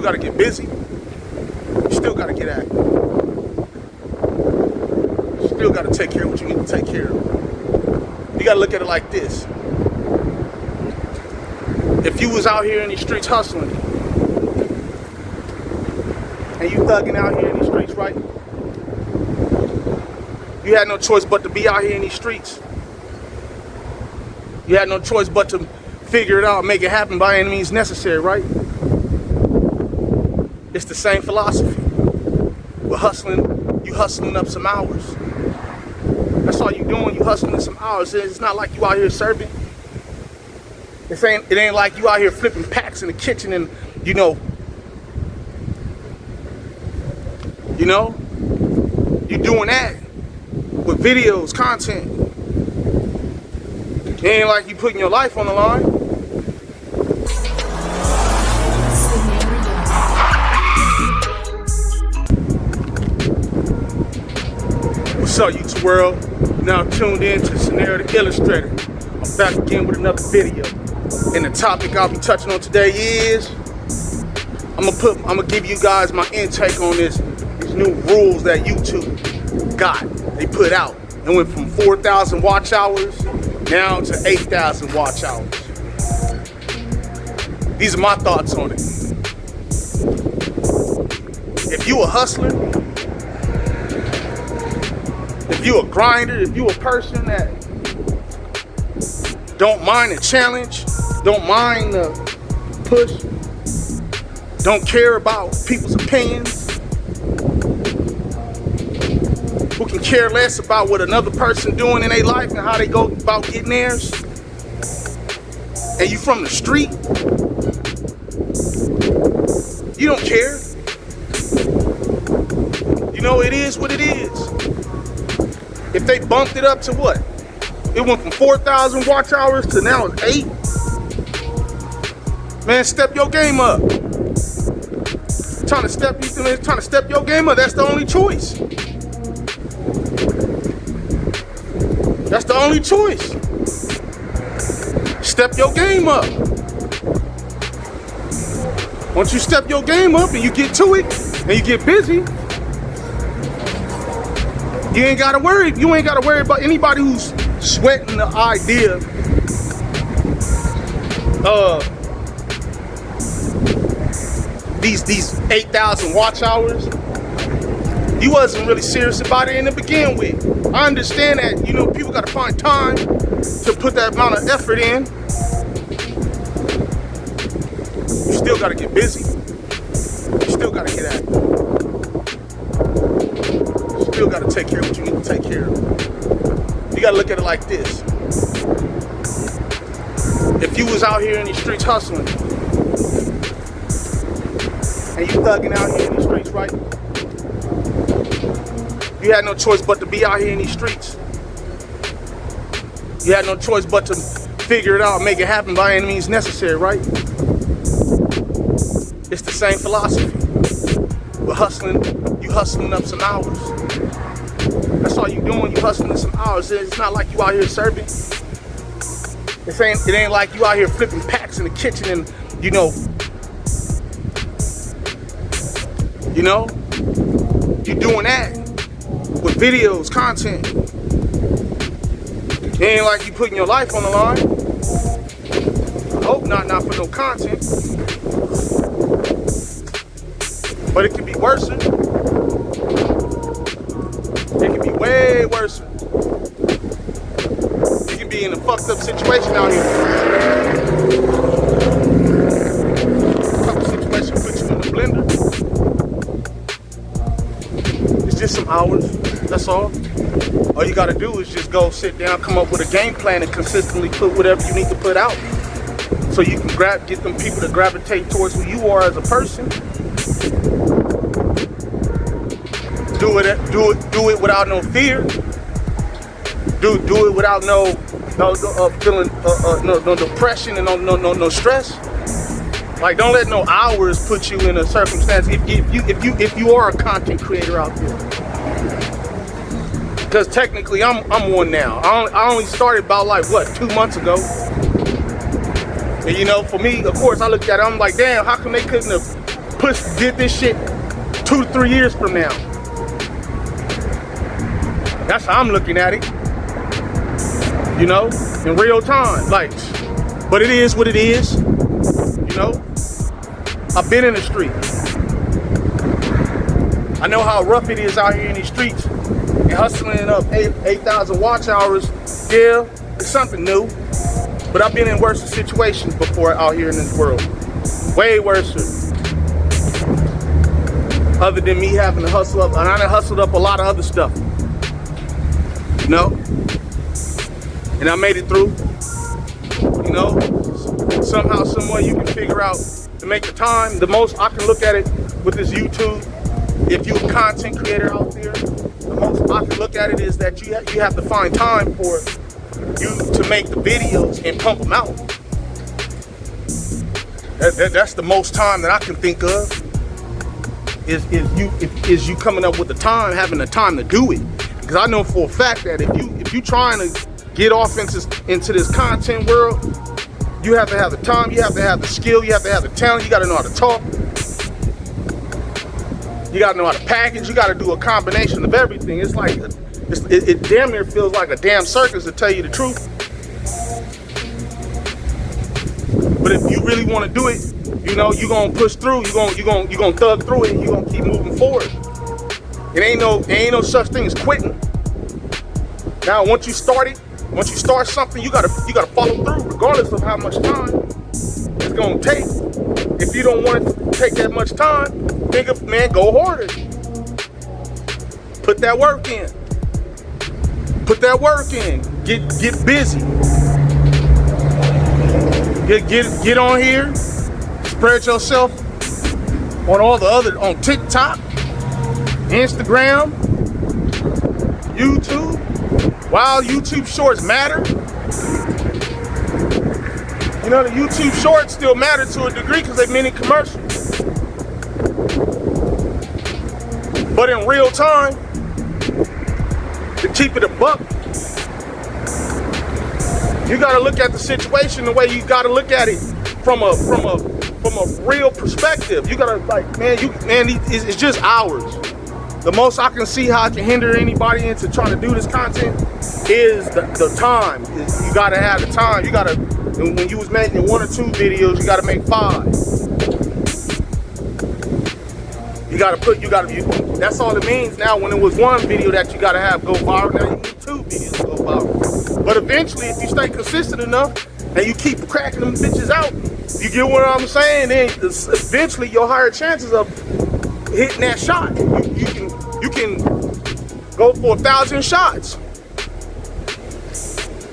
still got to get busy. You still got to get active. You still got to take care of what you need to take care of. You got to look at it like this. If you was out here in these streets hustling, and you thugging out here in these streets, right? You had no choice but to be out here in these streets. You had no choice but to figure it out, make it happen by any means necessary, right? It's the same philosophy. We're hustling, you hustling up some hours. That's all you doing, you hustling some hours. It's not like you out here serving. It ain't like you out here flipping packs in the kitchen and, you doing that with videos, content. It ain't like you putting your life on the line. What's up, YouTube world? Now tuned in to Scenario the Illustrator. I'm back again with another video. And the topic I'll be touching on today is I'm gonna give you guys my intake on these new rules that YouTube they put out. It went from 4,000 watch hours now to 8,000 watch hours. These are my thoughts on it. If you a hustler, if you a grinder, if you a person that don't mind the challenge, don't mind the push, don't care about people's opinions, who can care less about what another person doing in their life and how they go about getting theirs, and you from the street, you don't care. It is what it is. If they bumped it up to what? It went from 4,000 watch hours to now it's 8. Man, step your game up. Trying to step your game up. That's the only choice. That's the only choice. Step your game up. Once you step your game up and you get to it and you get busy, you ain't gotta worry about anybody who's sweating the idea of these 8,000 watch hours. You wasn't really serious about it in the begin with. I understand that, people gotta find time to put that amount of effort in. You still gotta get busy. You still gotta get active. You still gotta take care of what you need to take care of. You gotta look at it like this. If you was out here in these streets hustling, and you thugging out here in these streets, right? You had no choice but to be out here in these streets. You had no choice but to figure it out, make it happen by any means necessary, right? It's the same philosophy. We're hustling, you hustling up some hours. That's all you doing, you hustling some hours. It's not like you out here serving. It ain't like you out here flipping packs in the kitchen and, you doing that with videos, content. It ain't like you putting your life on the line. I hope not for no content. But it can be worse. It can be way worse. You can be in a fucked up situation out here. A couple situations put you in the blender. It's just some hours, that's all. All you gotta do is just go sit down, come up with a game plan and consistently put whatever you need to put out. So you can get them people to gravitate towards who you are as a person. Do it without no fear. Do it without no feeling no depression and no stress. Like, don't let no hours put you in a circumstance if you are a content creator out there. Because technically I'm one now. I only started about 2 months ago. And for me, of course, I looked at it, I'm like, damn, how come they couldn't have did this shit 2 to 3 years from now. That's how I'm looking at it. You know, in real time. Like, but it is what it is. You know, I've been in the street. I know how rough it is out here in these streets. And hustling up 8,000 watch hours, yeah, it's something new. But I've been in worse situations before out here in this world. Way worse. Other than me having to hustle up, and I done hustled up a lot of other stuff. You know? And I made it through. You know? Somehow, some way you can figure out to make the time. The most I can look at it with this YouTube, if you're a content creator out there, the most I can look at it is that you have to find time for you to make the videos and pump them out. That's the most time that I can think of. Is you coming up with the time, having the time to do it. Because I know for a fact that if you trying to get off into this content world, you have to have the time, you have to have the skill, you have to have the talent, you got to know how to talk. You gotta know how to package. You gotta do a combination of everything. It's like, it damn near feels like a damn circus, to tell you the truth. But if you really want to do it, you know, you're gonna push through. You're gonna thug through it, and you're gonna keep moving forward. It ain't no such thing as quitting. Now, once you start something, you gotta follow through, regardless of how much time it's gonna take. If you don't want it to take that much time, think of, man, go harder. Put that work in. Put that work in. Get busy. Get on here. Spread yourself on on TikTok, Instagram, YouTube. While YouTube Shorts matter, you know, the YouTube Shorts still matter to a degree because they're mini commercials. But in real time, to keep it a buck, you gotta look at the situation the way you gotta look at it from a real perspective. You gotta, like, it's just hours. The most I can see how I can hinder anybody into trying to do this content is the time. You gotta have the time. You gotta, when you was making 1 or 2 videos, you gotta make 5. That's all it means now. When it was 1 video that you gotta have go viral, now you need 2 videos to go viral. But eventually, if you stay consistent enough and you keep cracking them bitches out, you get what I'm saying, then eventually you'll higher chances of hitting that shot. You can go for 1,000 shots.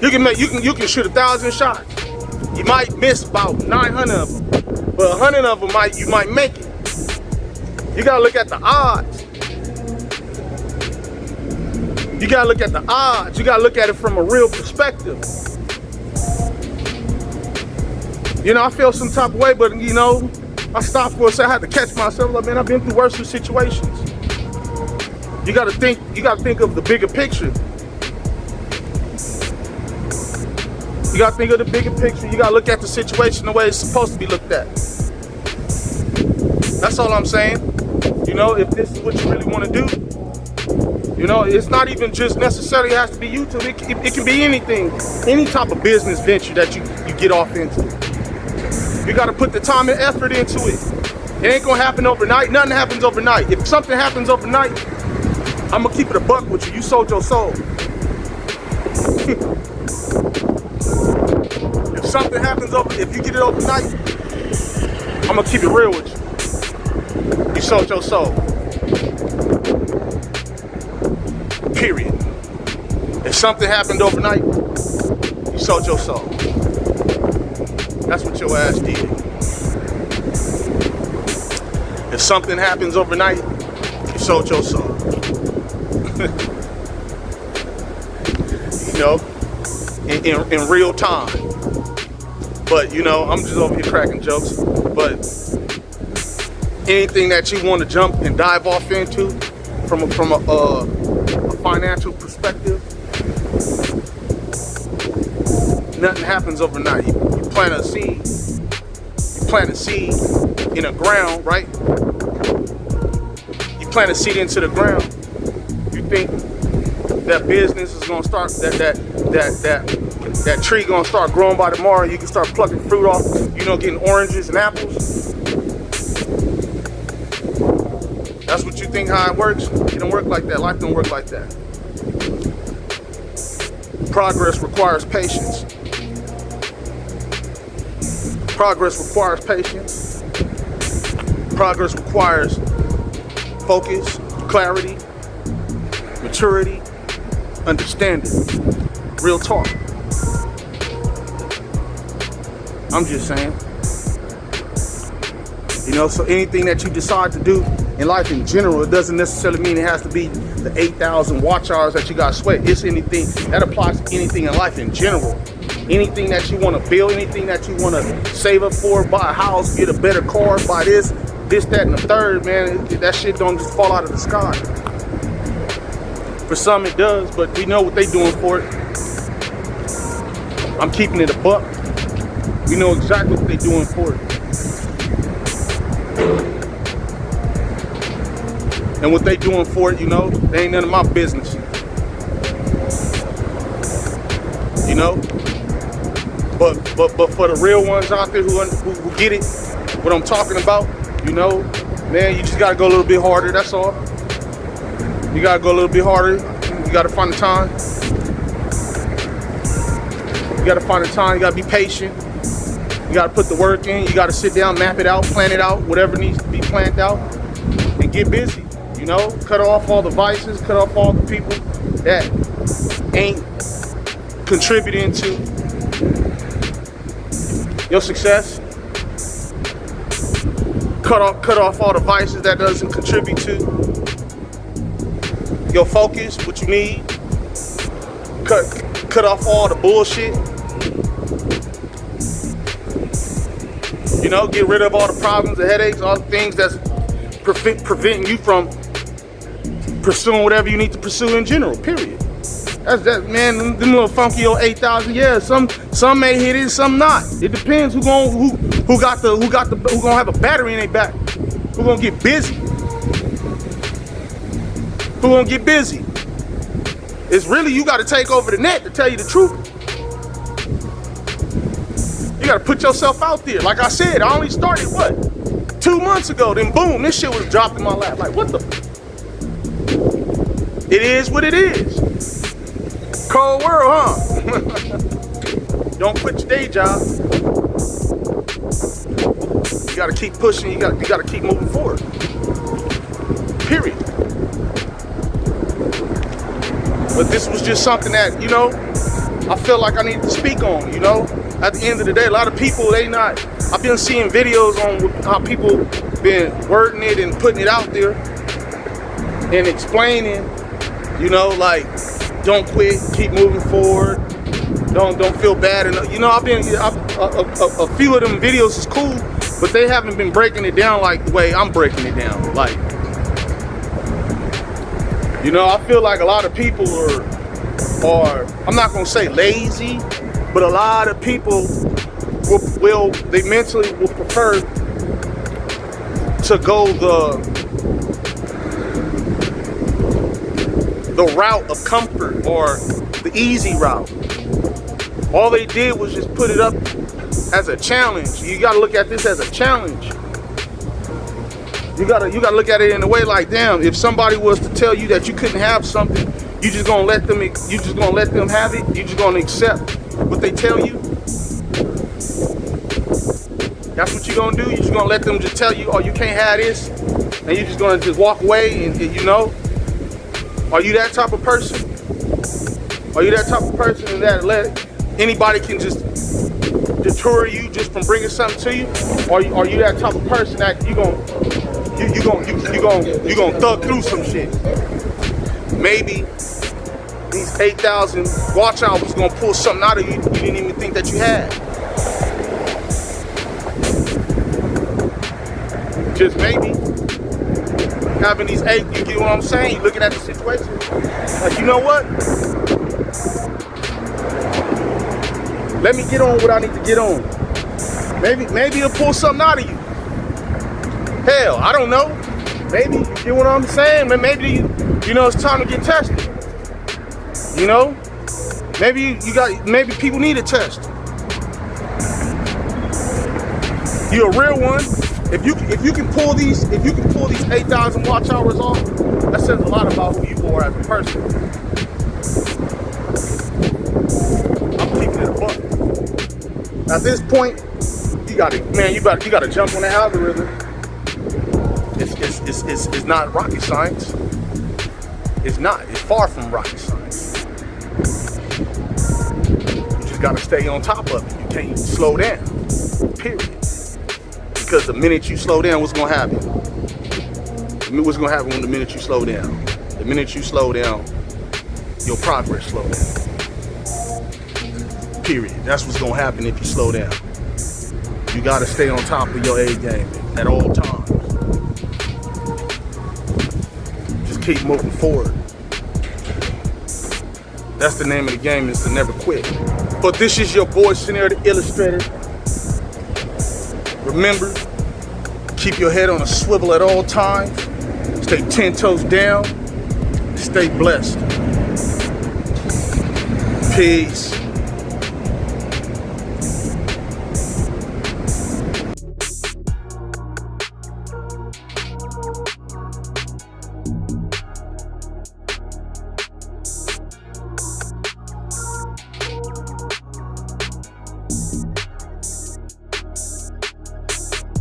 You can shoot 1,000 shots. You might miss about 900 of them, but 100 of them you might make it. You gotta look at the odds. You gotta look at the odds. You gotta look at it from a real perspective. You know, I feel some type of way, but you know, I stopped for a second. I had to catch myself. Like, man, I've been through worse situations. You gotta think of the bigger picture. You gotta think of the bigger picture. You gotta look at the situation the way it's supposed to be looked at. That's all I'm saying. You know, if this is what you really want to do, you know, it's not even just necessarily has to be YouTube. It can be anything, any type of business venture that you get off into. You got to put the time and effort into it. It ain't gonna happen overnight. Nothing happens overnight. If something happens overnight, I'm gonna keep it a buck with you. You sold your soul. If something happens if you get it overnight, I'm gonna keep it real with you. You sold your soul. Period. If something happened overnight, you sold your soul. That's what your ass did. If something happens overnight, you sold your soul. You know, in real time. But you know, I'm just over here cracking jokes. But anything that you want to jump and dive off into from a financial perspective, nothing happens overnight. You plant a seed. You plant a seed in the ground, right? You plant a seed into the ground. You think that business is gonna start, that tree gonna start growing by tomorrow. You can start plucking fruit off, getting oranges and apples. That's what you think how it works? It don't work like that. Life don't work like that. Progress requires patience. Progress requires patience. Progress requires focus, clarity, maturity, understanding. Real talk. I'm just saying. So anything that you decide to do in life in general, it doesn't necessarily mean it has to be the 8,000 watch hours that you got to sweat. It's anything that applies to anything in life in general. Anything that you want to build, anything that you want to save up for, buy a house, get a better car, buy this, that, and the third, man. That shit don't just fall out of the sky. For some it does, but we know what they doing for it. I'm keeping it a buck. We know exactly what they doing for it. And what they doing for it, they ain't none of my business. But for the real ones out there who get it, what I'm talking about, man, you just gotta go a little bit harder, that's all. You gotta go a little bit harder. You gotta find the time. You gotta find the time, you gotta be patient. You gotta put the work in, you gotta sit down, map it out, plan it out, whatever needs to be planned out, and get busy. Cut off all the vices, cut off all the people that ain't contributing to your success. Cut off all the vices that doesn't contribute to your focus, what you need. Cut off all the bullshit. Get rid of all the problems, the headaches, all the things that's preventing you from pursuing whatever you need to pursue in general, period. That's that, man. Them little funky old 8,000, yeah. Some may hit it, some not. It depends who gonna have a battery in their back. Who gonna get busy? Who gonna get busy? It's really you gotta take over the net, to tell you the truth. You gotta put yourself out there. Like I said, I only started 2 months ago, then boom, this shit was dropped in my lap. Like, what the? It is what it is. Cold world, huh? Don't quit your day job. You gotta keep pushing, you gotta keep moving forward. Period. But this was just something that, I feel like I needed to speak on, At the end of the day, a lot of people, I've been seeing videos on how people been wording it and putting it out there and explaining, like, don't quit, keep moving forward, don't feel bad. And a few of them videos is cool, but they haven't been breaking it down like the way I'm breaking it down. Like, I feel like a lot of people are I'm not gonna say lazy, but a lot of people they mentally will prefer to go the route of comfort or the easy route. All they did was just put it up as a challenge. You gotta look at this as a challenge. You gotta look at it in a way like, damn, if somebody was to tell you that you couldn't have something, you just gonna let them have it, you just gonna accept what they tell you. That's what you're gonna do. You're just gonna let them just tell you, oh, you can't have this, and you're just gonna just walk away and Are you that type of person? Are you that type of person that let anybody can just deter you just from bringing something to you? Or are you that type of person that you gonna thug through some shit? Maybe these 8,000 watch hours gonna pull something out of you you didn't even think that you had. Just maybe. Having these 8, you get what I'm saying? You're looking at the situation. Like, you know what? Let me get on what I need to get on. Maybe he'll pull something out of you. Hell, I don't know. Maybe, you get what I'm saying? Maybe, you know, it's time to get tested. You know? Maybe people need a test. You're a real one. If you can pull these 8,000 watch hours off, that says a lot about who you are as a person. I'm keeping it a buck. At this point, you gotta jump on the algorithm. It's not rocket science. It's not. It's far from rocket science. You just gotta stay on top of it. You can't slow down. Period. Because the minute you slow down, what's gonna happen? What's gonna happen when the minute you slow down? The minute you slow down, your progress slow down. Period. That's what's gonna happen if you slow down. You gotta stay on top of your A game at all times. Just keep moving forward. That's the name of the game, is to never quit. But this is your boy, Scenario the Illustrator. Remember, keep your head on a swivel at all times. Stay 10 toes down. Stay blessed. Peace.